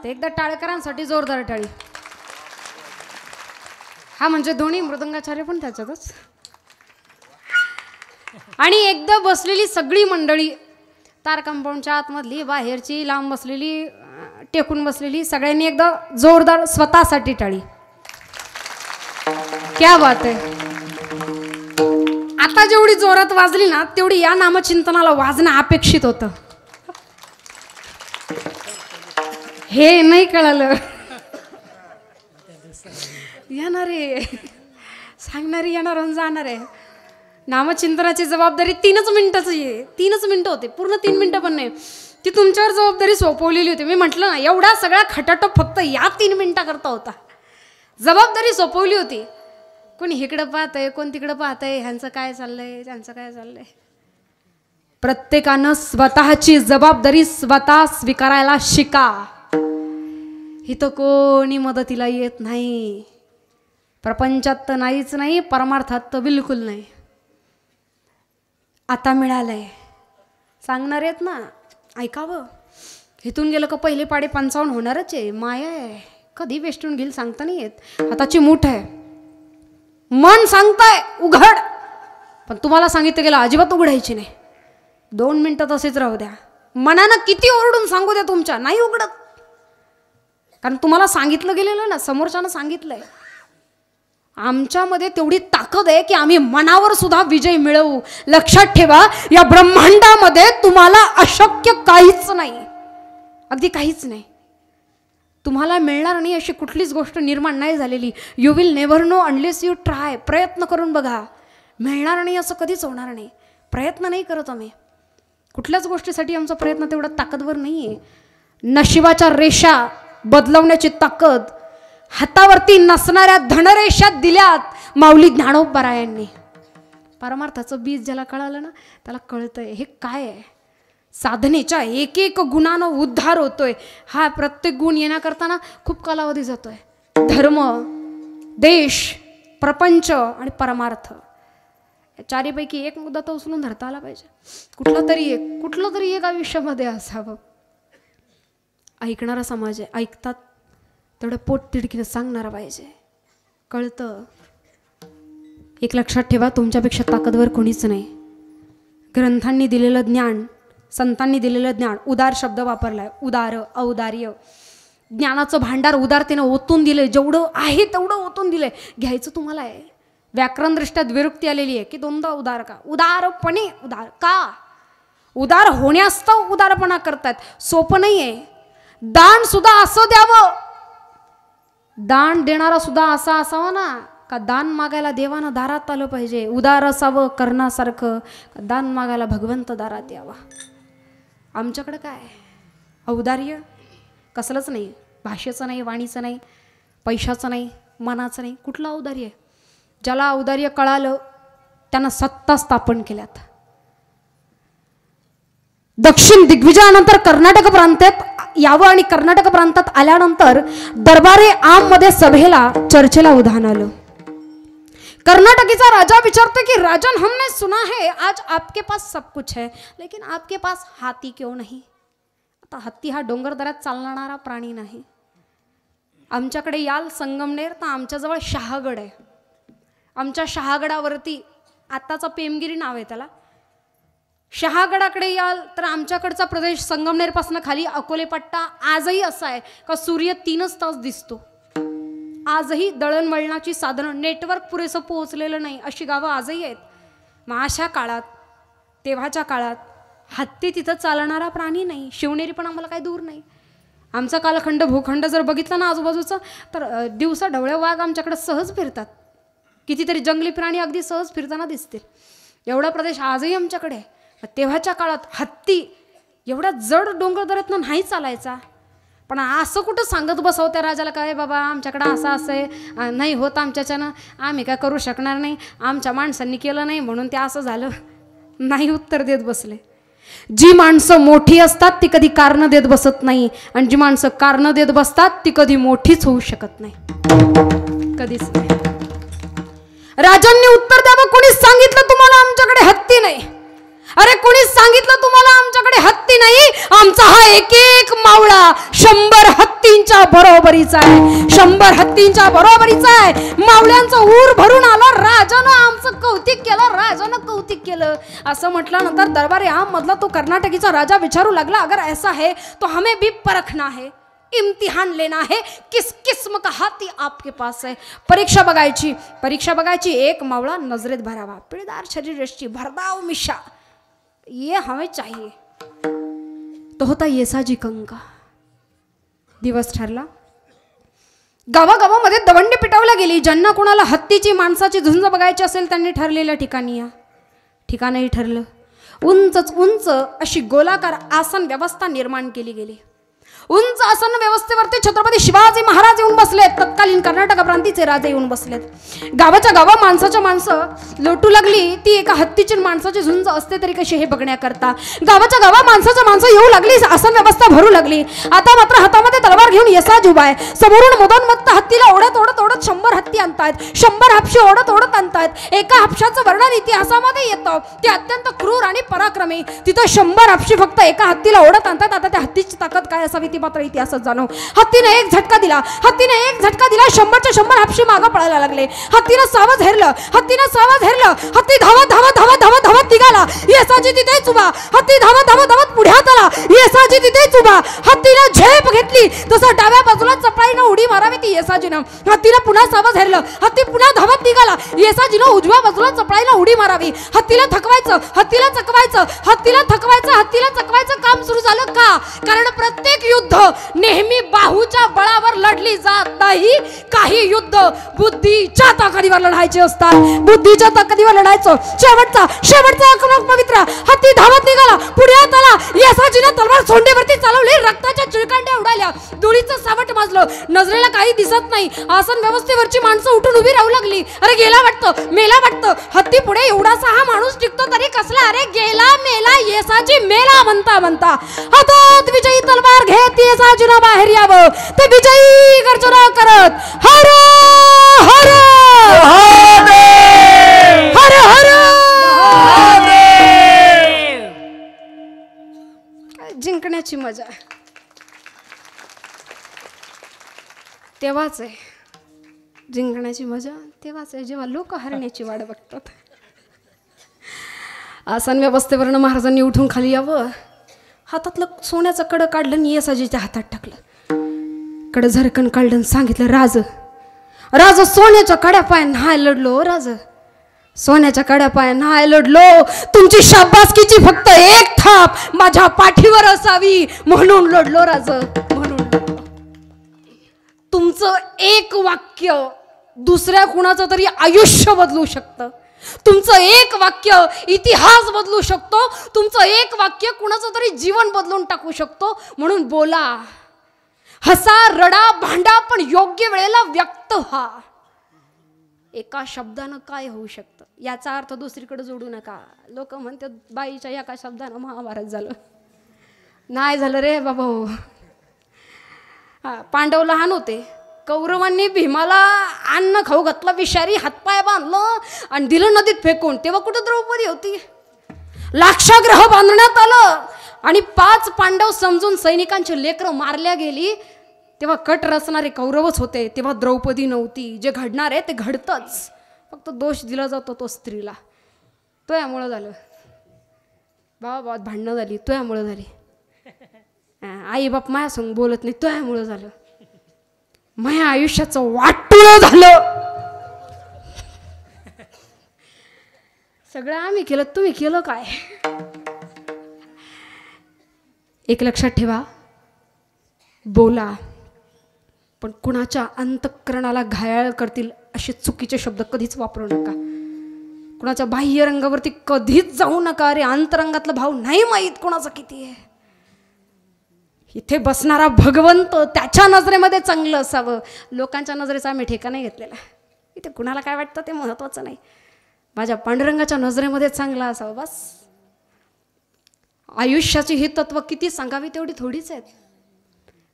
एकदा टाळकरांसाठी जोरदार टाळी. हा म्हणजे दोन्ही मृदंगाचार्य पण त्याच्यातच. आणि एकदा बसलेली सगळी मंडळी, तार कंपाऊंडच्या आतमधली, बाहेरची, लांब बसलेली, टेकून बसलेली, सगळ्यांनी एकदा जोरदार स्वतःसाठी टाळी. क्या बात आहे. आता जेवढी जोरात वाजली ना तेवढी या नामचिंतनाला वाजणं अपेक्षित होतं. हे नाही कळालं. येणारे सांगणारी येणार आणि जाणार आहे. नामचिंतनाची जबाबदारी 3च मिनिटाची आहे. 3च मिनिटं होते, पूर्ण 3 मिनिटं पण नाही. ती तुमच्यावर जबाबदारी सोपवलेली होती. मी म्हटलं ना, एवढा सगळा खटाटोप फक्त या 3 मिनिटाकरता होता. जबाबदारी सोपवली होती. कोणी इकडं पाहतंय, कोण तिकडं पाहतंय, ह्यांचं काय चाललंय, त्यांचं काय चाललंय. प्रत्येकानं स्वतःची जबाबदारी स्वतः स्वीकारायला शिका. इथं कोणी मदतीला येत नाही. प्रपंचात तर नाहीच नाही, परमार्थात तर बिलकुल नाही. आता मिळालंय, सांगणार आहेत ना, ऐकावं. इथून गेलं का पहिले पाडे 55 होणारच आहे. माया आहे, कधी वेस्टून घेईल सांगता नाही येत. हाताची मूठ आहे, मन सांगताय उघड, पण तुम्हाला सांगितलं गेलं अजिबात उघडायची नाही. 2 मिनिटं तसेच राहू द्या. मनानं किती ओरडून सांगू द्या तुमच्या, नाही उघडत. कारण तुम्हाला सांगितलं गेलेलं ना, समोरच्यानं सांगितलंय. आमच्यामध्ये तेवढी ताकद आहे की आम्ही मनावर सुद्धा विजय मिळवू. लक्षात ठेवा, या ब्रह्मांडामध्ये तुम्हाला अशक्य काहीच नाही, अगदी काहीच नाही. तुम्हाला मिळणार नाही अशी कुठलीच गोष्ट निर्माण नाही झालेली. You will never know unless you try. प्रयत्न करून बघा. मिळणार नाही असं कधीच होणार नाही. प्रयत्न नाही करत आम्ही कुठल्याच गोष्टीसाठी. आमचा प्रयत्न तेवढा ताकदवर नाही आहे. नशिबाच्या रेषा बदलवण्याची ताकद हातावरती नसणाऱ्या धनरेषात दिल्यात माऊली ज्ञानोबारायांनी. परमार्थाचं बीज ज्याला कळालं ना त्याला कळतंय हे काय आहे. साधनेच्या एक एक गुणानं उद्धार होतोय. हा प्रत्येक गुण येण्याकरताना खूप कालावधी जातोय. धर्म, देश, प्रपंच आणि परमार्थ या चारीपैकी एक मुद्दा तो उचलून धरता आला पाहिजे. कुठलं तरी एक आयुष्यामध्ये असावं. ऐकणारा समाज आहे, ऐकतात तेवढं पोट तिडकीनं सांगणारा पाहिजे. कळतं. एक लक्षात ठेवा, तुमच्यापेक्षा ताकदवर कोणीच नाही. ग्रंथांनी दिलेलं ज्ञान, संतांनी दिलेलं ज्ञान, उदार शब्द वापरलाय. उदार, औदार्य, ज्ञानाचं भांडार उदारतेनं ओतून दिले. जेवढं आहे तेवढं ओतून दिलंय. घ्यायचं तुम्हाला आहे. व्याकरणदृष्ट्या द्विरुक्ती आलेली आहे की दोनदा उदार का. उदारपणे उदार का. उदार होण्यास तर उदारपणा करतात. सोपं नाही आहे. दान सुद्धा असं द्यावं. दान देणारा सुद्धा असा असावा ना का दान मागायला देवानं दारात आलं पाहिजे. उदार असावं करण्यासारखं. दान मागायला भगवंत दारात यावा. आमच्याकडं काय औदार्य कसलंच नाही. भाषेचं नाही, वाणीचं नाही, पैशाचं नाही, मनाचं नाही. कुठलं औदार्य. ज्याला औदार्य कळालं त्यानं सत्ता स्थापन केल्यात. दक्षिण दिग्विजयानंतर कर्नाटक प्रांतात यावं आणि कर्नाटक प्रांतात आल्यानंतर दरबारे आम मध्ये सभेला चर्चेला उधाण आलं. कर्नाटकीचा राजा विचारतो की राजन, हमने सुना है आज आपके पास सब कुछ है, लेकिन आपके पास हाथी क्यों नहीं. आता हत्ती हा डोंगरदऱ्यात चालणारा प्राणी नाही. आमच्याकडे याल संगमनेर तर आमच्याजवळ शहागड आहे. आमच्या शहागडावरती आत्ताचा पेमगिरी नाव आहे त्याला. शहागडाकडे याल तर आमच्याकडचा प्रदेश संगमनेरपासून खाली अकोले पट्टा आजही असा आहे का सूर्य 3च तास दिसतो. आजही दळणवळणाची साधनं, नेटवर्क पुरेसं पोहोचलेलं नाही अशी गावं आजही आहेत. मग अशा काळात, तेव्हाच्या काळात हत्ती तिथं चालणारा प्राणी नाही. शिवनेरी पण आम्हाला काही दूर नाही. आमचा कालखंड भूखंड जर बघितला ना आजूबाजूचा तर दिवसा ढवळे वाघ आमच्याकडे सहज फिरतात. कितीतरी जंगली प्राणी अगदी सहज फिरताना दिसतील. एवढा प्रदेश आजही आमच्याकडे आहे. तेव्हाच्या काळात हत्ती एवढ्या जड डोंगरदऱ्यातनं नाही चालायचा. पण असं कुठं सांगत बसव त्या राजाला काय बाबा आमच्याकडं असं आहे, नाही होत आमच्याच्यानं, आम्ही काय करू शकणार नाही, आमच्या माणसांनी केलं नाही म्हणून ते असं झालं. नाही उत्तर देत बसले. जी माणसं मोठी असतात ती कधी कारणं देत बसत नाही आणि जी माणसं कारणं देत बसतात ती कधी मोठीच होऊ शकत नाही. कधीच नाही. राजांनी उत्तर द्यावं. कोणीच सांगितलं तुम्हाला आमच्याकडे हत्ती नाही. अरे कोणीच सांगितलं तुम्हाला आमच्याकडे हत्ती नाही. आमचा हा एक एक मावळा 100 हत्तींच्या बरोबरीचा आहे. 100 हत्तींच्या बरोबरीचा आहे. मावळ्यांचं ऊर भरून आलं. राजानं आमचं कौतिक केलं, राजानं कौतिक केलं. असं म्हटल्यानंतर दरबारी आम मधला तो कर्नाटकीचा राजा विचारू लागला, अगर ऐसा है तो हमें भी परखना है, इम्तिहान लेना है, किस किस्म का हाथी आपके पास है. परीक्षा बघायची. एक मावळा नजरेत भरावा, पिळदार शरीर, भरदाव मिशा, ये हमें चाहिए. तो होता येसाजी कंका. दिवस ठरला. गावागावामध्ये दवंडी पिटवल्या गेली. ज्यांना कोणाला हत्तीची माणसाची झुंज बघायची असेल त्यांनी ठरलेल्या ठिकाणी या. ठिकाणही ठरलं. उंच अशी गोलाकार आसन व्यवस्था निर्माण केली गेली. उंच आसन व्यवस्थेवरती छत्रपती शिवाजी महाराज येऊन बसलेत. तत्कालीन कर्नाटक प्रांतीचे राजे येऊन बसलेत. गावाच्या गावा माणसाच्या माणसं लोटू लागली. ती एका हत्तीची माणसाची झुंज असते तरी कशी हे बघण्याकरता गावाच्या गावा माणसाच्या माणसं येऊ लागली. आसन व्यवस्था भरू लागली. आता मात्र हातामध्ये तलवार घेऊन यसाज उभा आहे. समोरून मदोन्मत्त हत्तीला ओढत ओढत ओढत 100 हत्ती आणतायत. 100 हापशी ओढत ओढत आणतायत. एका हापशाचं वर्णन इतिहासामध्ये येतं. ते अत्यंत क्रूर आणि पराक्रमी. तिथं 100 हापशी फक्त एका हत्तीला ओढत आणतात. आता त्या हत्तीची ताकद काय असावी ती मात्र इतिहासात जाणव. हत्तीने एक झटका दिला. 100च्या 100 हापशी मागं पळायला लागले. हत्तीनं सावध हेरलं. हत्ती धावत धावत धावत धावत धावत निघाला. येसाजी तिथेच उभा. हत्ती धावत धावत धावत पुढ्यात आला. येसाजी तिथेच उभा. हत्तीला झेप घेतली. तसं डाव्या बाजूला चपळाईनं उडी मारावी ती येसाजीनं. हत्तीला पुन्हा सावध हेरलं. हत्ती पुन्हा धावत निघाला. येसाजीनं उजव्या बाजूला चपळाईनं उडी मारावी. हत्तीला थकवायचं, हत्तीला चकवायचं, हत्तीला थकवायचं, हत्तीला चकवायचं काम सुरू झालं. का? कारण प्रत्येक युद्ध नेहमी बाहूच्या बळावर लढली जात नाही. काही युद्ध बुद्धीच्या ताकदीवर लढायचे असतात. बुद्धीच्या ताकदीवर लढायचं. शेवटचा आक्रमक पवित्र हत्ती धावत निघाला. पुढ्यात आला. येसाजीनं तलवार सोंडेवरती चालवली. रक्ताच्या चिळकांड्या उडाल्या. धुळीचं सावट माजलं. नजरेला काही दिसत नाही. आसन व्यवस्थेवरची माणसं उठून उभी राहू लागली. अरे गेला वाटतं, मेला वाटतं. हत्ती पुढे एवढासा हा माणूस टिकतो तरी कसला. अरे गेला मेला येसाजी मेला म्हणता म्हणता हातात विजयी तलवार घेत येसाजीनं बाहेर यावं. ते विजयी गर्जना करत हर हर हर हर जिंकण्याची मजा तेव्हाच आहे. जिंकण्याची मजा तेव्हाच आहे जेव्हा लोक हरण्याची वाट बघतात. आसन व्यवस्थेवरनं महाराजांनी उठून खाली यावं. हातातलं सोन्याचं कडं काढलं आणि येसाजीच्या हातात टाकलं. कडं झरकन काढलं आणि सांगितलं राज राज सोन्याच्या कड्या पाय नाय लढलो. राज सोन्याच्या कड्या पाय नाय लढलो. तुमची शाबासकीची फक्त एक थाप माझ्या पाठीवर असावी म्हणून लढलो. राज म्हणून लढलो. तुमचं एक वाक्य दुसऱ्या कुणाचं तरी आयुष्य बदलू शकतं. तुमचं एक वाक्य इतिहास बदलू शकतो. तुमचं एक वाक्य कुणाचं तरी जीवन बदलून टाकू शकतो. म्हणून बोला, हसा, रडा, भांडा, पण योग्य वेळेला व्यक्त व्हा. एका शब्दानं काय होऊ शकतं याचा अर्थ दुसरीकडे जोडू नका. लोक म्हणतात बाईच्या एका शब्दानं महाभारत झालं. नाही झालं रे बाबा. पांडव लहान होते. कौरवांनी भीमाला अन्न खाऊ घातलं. विषारी हातपाय बांधलं आणि दिलं नदीत फेकून. तेव्हा कुठं द्रौपदी होती. लाक्षाग्रह बांधण्यात आलं आणि 5 पांडव समजून सैनिकांची लेकरं मारल्या गेली. तेव्हा कट रचणारे कौरवच होते. तेव्हा द्रौपदी नव्हती. जे घडणार आहे ते घडतंच. फक्त दोष दिला जातो तो स्त्रीला. तो यामुळं झालं. बाबा भांडणं झाली तो यामुळं झाली. आई बाप माया संग बोलत नाही तो यामुळं झालं. माझ्या आयुष्याचं वाटुळं झालं. सगळं आम्ही केलं. तुम्ही केलं काय? एक लक्षात ठेवा, बोला पण कुणाच्या अंतःकरणाला घायाळ करतील असे चुकीचे शब्द कधीच वापरू नका. कुणाच्या बाह्य रंगावरती कधीच जाऊ नका. अरे अंतरंगातला भाव नाही माहीत कोणाचा किती आहे. इथे बसणारा भगवंत त्याच्या नजरेमध्ये चांगलं असावं. लोकांच्या नजरेचा आम्ही ठेका नाही घेतलेला. इथे कुणाला काय वाटतं ते महत्त्वाचं नाही. माझ्या पांडुरंगाच्या नजरेमध्ये चांगला असावं बस. आयुष्याची ही तत्व किती सांगावी तेवढी थोडीच आहेत.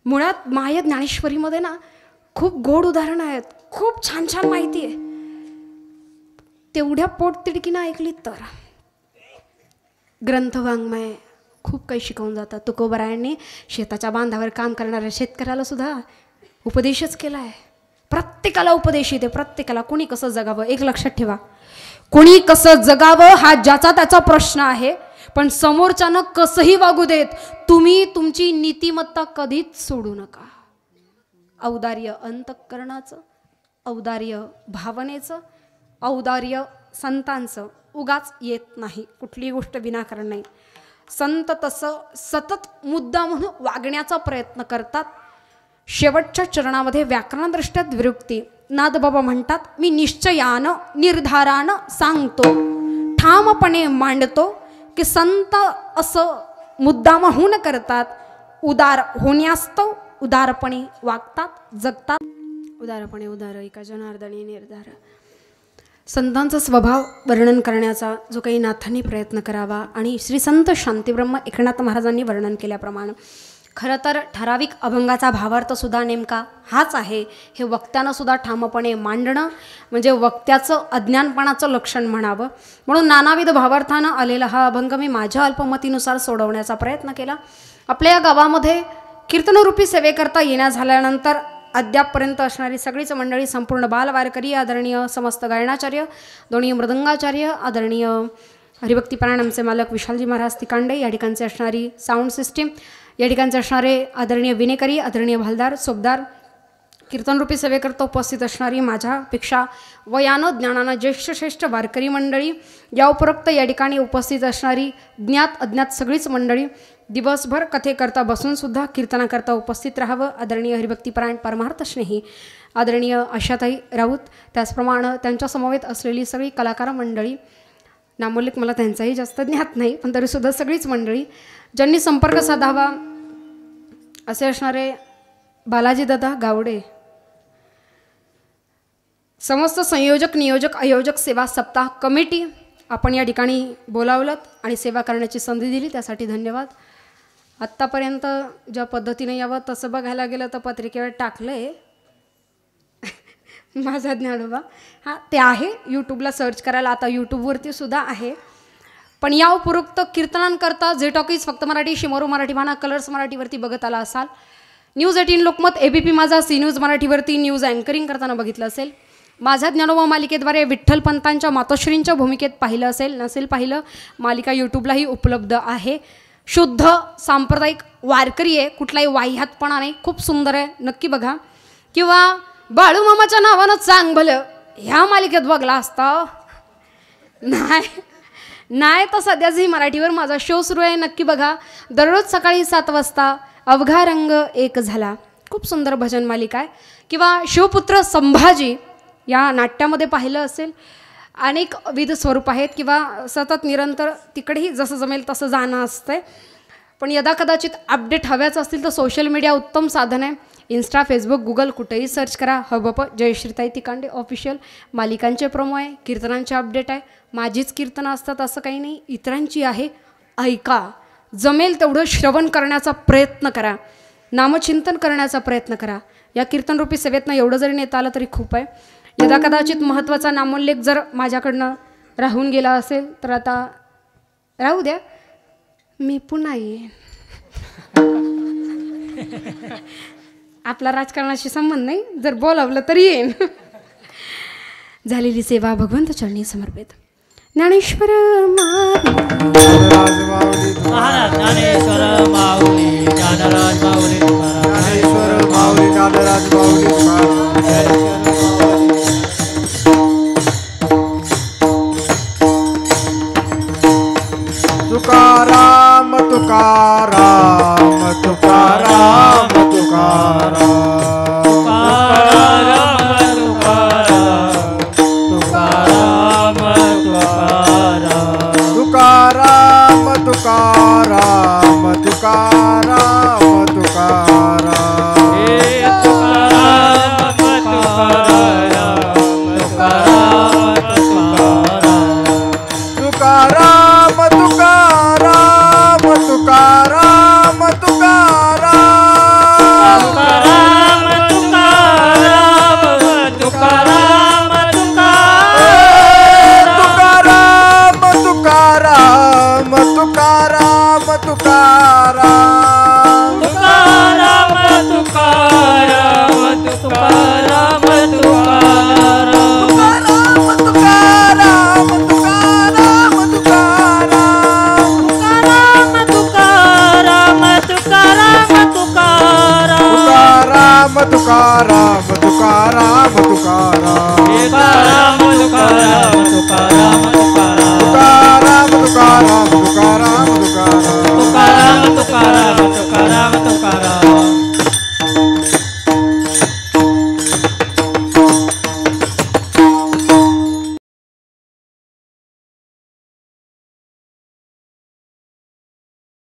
मुळात माय ज्ञानेश्वरीमध्ये ना खूप गोड उदाहरणं आहेत. खूप छान छान माहिती आहे. तेवढ्या पोटतिडकीनं ऐकली तर ग्रंथवाङ्मय खूप काही शिकवून जातात. तुकोबरायांनी शेताच्या बांधावर काम करणाऱ्या शेतकऱ्याला सुद्धा उपदेशच केला आहे. प्रत्येकाला उपदेश येते. प्रत्येकाला कोणी कसं जगावं एक लक्षात ठेवा. कोणी कसं जगावं हा ज्याचा त्याचा प्रश्न आहे. पण समोरच्यानं कसंही वागू देत तुम्ही तुमची नीतिमत्ता कधीच सोडू नका. औदार्य अंतःकरणाचं, औदार्य भावनेचं, औदार्य संतांचं उगाच येत नाही. कुठली गोष्ट विनाकारण नाही. संत तसं सतत मुद्दा म्हणून वागण्याचा प्रयत्न करतात. शेवटच्या चरणामध्ये व्याकरणदृष्ट्या द्विरुक्ती. नादबाबा म्हणतात, मी निश्चयानं निर्धारानं सांगतो, ठामपणे मांडतो की संत असं मुद्दामहून करतात. उदार होण्यास्तव उदारपणे वागतात जगतात. उदारपणे उदार एका जनार्दनी निर्धार. संतांचा स्वभाव वर्णन करण्याचा जो काही नाथांनी प्रयत्न करावा आणि श्री संत शांतीब्रह्म एकनाथ महाराजांनी वर्णन केल्याप्रमाणे खरं तर ठराविक अभंगाचा भावार्थसुद्धा नेमका हाच आहे हे वक्त्यानं सुद्धा ठामपणे मांडणं म्हणजे वक्त्याचं अज्ञानपणाचं लक्षण म्हणावं. म्हणून नानाविध भावार्थानं आलेला हा अभंग मी माझ्या अल्पमतीनुसार सोडवण्याचा प्रयत्न केला. आपल्या या गावामध्ये कीर्तनरूपी सेवेकरता येण्या झाल्यानंतर अद्यापपर्यंत असणारी सगळीच मंडळी संपूर्ण बालवारकरी आदरणीय समस्त गायनाचार्य दोन्ही मृदंगाचार्य आदरणीय हरिभक्तीपरायण आमचे मालक विशालजी महाराज तिकांडे या ठिकाणचे असणारी साऊंड सिस्टीम या ठिकाणचे असणारे आदरणीय विनेकरी आदरणीय भालदार सोबदार कीर्तनरूपी सेवेकरता उपस्थित असणारी माझ्यापेक्षा वयानं ज्ञानानं ज्येष्ठ वारकरी मंडळी या उपरोक्त या ठिकाणी उपस्थित असणारी ज्ञात अज्ञात सगळीच मंडळी दिवसभर कथेकरता बसूनसुद्धा कीर्तनाकरता उपस्थित राहावं. आदरणीय हरिभक्तीपरायण परमार्थ स्नेही आदरणीय आशाताई राऊत त्याचप्रमाणे त्यांच्या समवेत असलेली सगळी कलाकार मंडळी नामोल्लेख मला त्यांचाही जास्त ज्ञात नाही पण तरीसुद्धा सगळीच मंडळी ज्यांनी संपर्क साधावा असे असणारे बालाजीदादा गावडे समस्त संयोजक नियोजक आयोजक सेवा सप्ताह कमिटी आपण या ठिकाणी बोलावलं आणि सेवा करण्याची संधी दिली त्यासाठी धन्यवाद. आत्तापर्यंत ज्या पद्धतीने यावं तसं बघायला गेलं तर पत्रिकेवर टाकलं आहे माझा ज्ञानोबा हां ते आहे यूट्यूबला सर्च करायला आता यूट्यूबवरती सुद्धा आहे. पण या उपरोक्त कीर्तनांकरता जे टॉकीज फक्त मराठी शिमोरू मराठी म्हणा कलर्स मराठीवरती बघत आला असाल न्यूज 18 लोकमत ABP माझा सी न्यूज मराठीवरती न्यूज अँकरिंग करताना बघितलं असेल. माझा ज्ञानोबा मालिकेद्वारे विठ्ठल पंतांच्या मातोश्रींच्या भूमिकेत पाहिलं असेल नसेल पाहिलं मालिका यूट्यूबलाही उपलब्ध आहे. शुद्ध सांप्रदायिक वारकरी आहे कुठलाही वाह्यातपणा नाही खूप सुंदर आहे नक्की बघा. किंवा बाळू मामाच्या नावानं चांग भलं ह्या मालिकेत बघला असता नाही तर सध्या झी मराठीवर माझा शो सुरू आहे नक्की बघा. दररोज सकाळी 7 वाजता अवघा रंग एक झाला खूप सुंदर भजन मालिका आहे. किंवा शिवपुत्र संभाजी या नाट्यामध्ये पाहिलं असेल अनेक विविध स्वरूप आहेत किंवा सतत निरंतर तिकडेही जसं जमेल तसं जाणं असतंय. पण यदा कदाचित अपडेट हव्याच असतील तर सोशल मीडिया उत्तम साधन आहे. इंस्टा फेसबुक गुगल कुठेही सर्च करा हबप जयश्रीताई तिकांडे ऑफिशियल. मालिकांचे प्रोमो आहे कीर्तनांचे अपडेट आहे. माझीच कीर्तनं असतात असं काही नाही इतरांची आहे. ऐका जमेल तेवढं श्रवण करण्याचा प्रयत्न करा नामचिंतन करण्याचा प्रयत्न करा. या कीर्तनरूपी सेवेतनं एवढं जरी नेता आलं तरी खूप आहे. यदा कदाचित महत्त्वाचा नामोल्लेख जर माझ्याकडनं राहून गेला असेल तर आता राहू द्या मी पुन्हा येईन. आपला राजकारणाशी संबंध नाही जर बोलावलं तरी येईन. झालेली सेवा भगवंत चरणी समर्पित. ज्ञानेश्वर महाराज ज्ञानेश्वर माऊली ज्ञानराज माऊली ज्ञानेश्वर माऊली ज्ञानराज माऊली तुकाराम तुकाराम तुकाराम तुकाराम तुकाराम तुकाराम तुकाराम तुकाराम